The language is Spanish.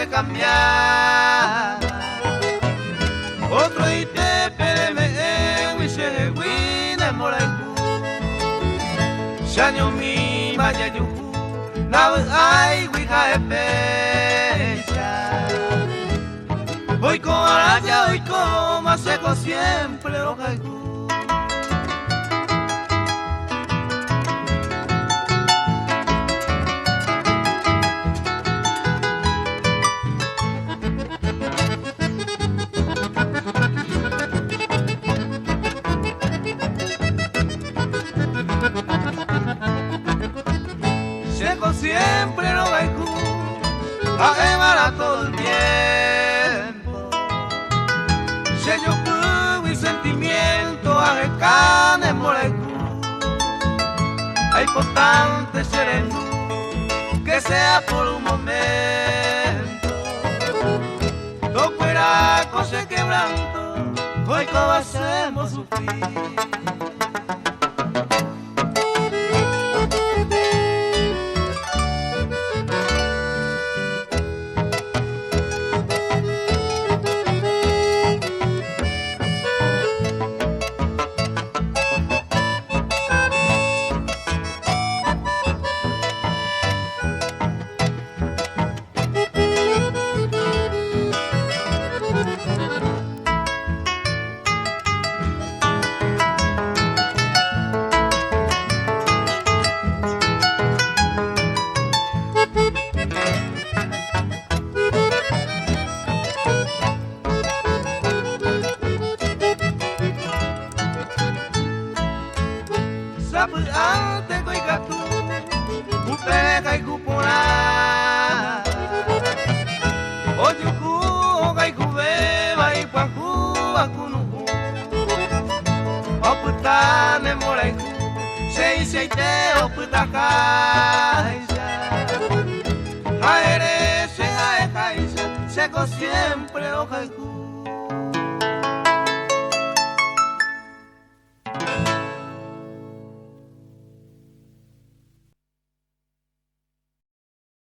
puede cambiar. Otro ite pereme wishe wine moraiku. Shanyo mi maya yuku nawe ai wika epecha. Hoy con araya, hoy con más seco siempre lo caigo. Seco siempre lo caigo, a quemar todo el tiempo. Sello y sentimiento a recane molecu. Es importante sereno, que sea por un momento. No fuera cosa quebranto, hoy como hacemos sufrir. Sapu ante koi katu, kupe kai kupona. Ojuku kai kuve vai paku akunu. Oputa ne moleku, sei te oputa kaisa. Haere se hae kaisa, seco siempre o haiku.